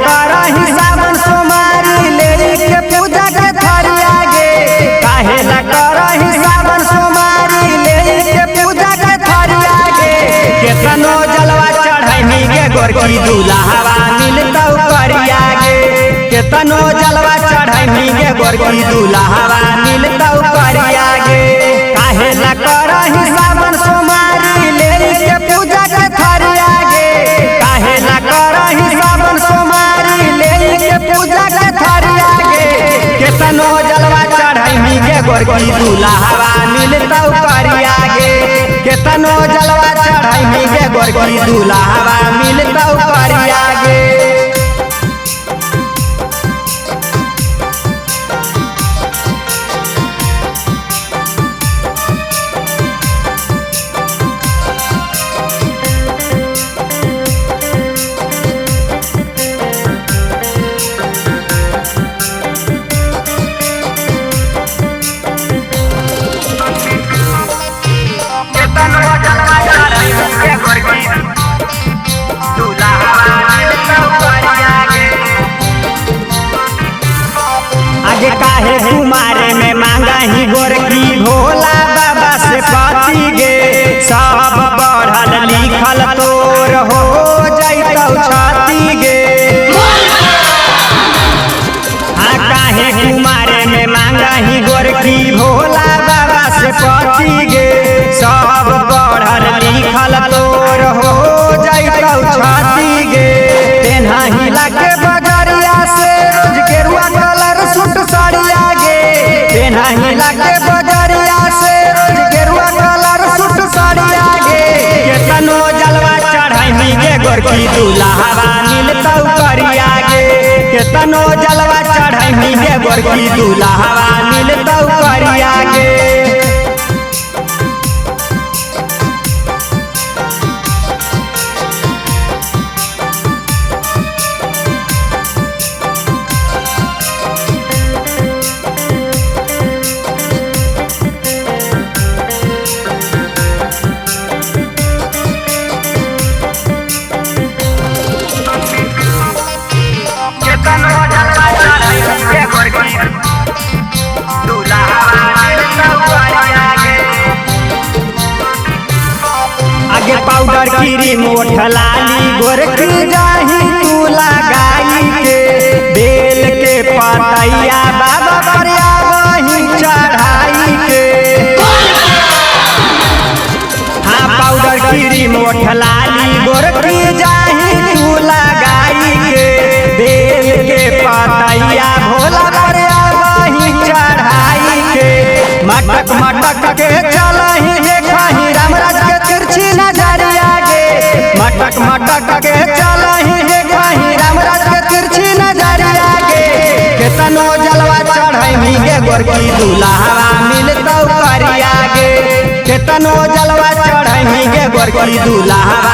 करही सावन सोमारी ले के पूजा के थरिया गे, काहेला करही सावन सोमारी ले के पूजा के थरिया गे। केतनो जलवा चढ़ैनी गे गोरकी दुल्हावा मिलतौ करिया गे, केतनो जलवा चढ़ैनी गे गोरकी दुल्हावा मिलतौ करिया गे। काहेला करही सावन सोमारी ले के पूजा के थरिया गे, काहेला करही सावन सोमारी ले के पूजा के थरिया गे। केतनो जलवा चढ़ैनी गे गोरकी दुल्हावा मिलतौ करिया गे, केतनो जलवा चढ़ैनी गे गोरकी दुल्हावा मिलतौ करिया गे। आगे काहे कुमारे में मांगा ही गोरकी भोला बाबा से पति गे, सब बढ़ल लिखल तोर हो जैतौ छाती गे। हाँ काहे कुमारे में मांगा ही गोरकी भोला बाबा से पति गे, सब बढ़ल लिखल तोर हो जैतौ छाती गे। तेन्हा हिला के बगरिया से रोज गेरुआ कलर सूट साड़िया गे, तेन्हा हिला के बगरिया से रोज गेरुआ कलर सूट साड़िया गे। केतनो जलवा चढ़ैनी गे गोरकी दुल्हावा मिलतौ करिया गे, केतनो जलवा चढ़ैनी गे गोरकी दुल्हावा मिलतौ करिया गे। आगे पाउडर क्रीम ओठ लाली गोरकी जाही तू लगाई के, बेल के पतैया बाबा परिया वही चढ़ाई के। हाँ पाउडर क्रीम ओठ लाली गोरकी जाही तू लगाई के, बेल के पतैया भोला परिया वही चढ़ाई के। मटक मटक के चलही देखही रामराज के तिरछी नजरिया गे, मटक मटक के चलही देखही रामराज के तिरछी नजरिया गे। केतनो जलवा चढ़ैनी गे गोरकी दुल्हावा मिलतौ करिया गे, केतनो जलवा चढ़ैनी गे गोरकी दुल्हावा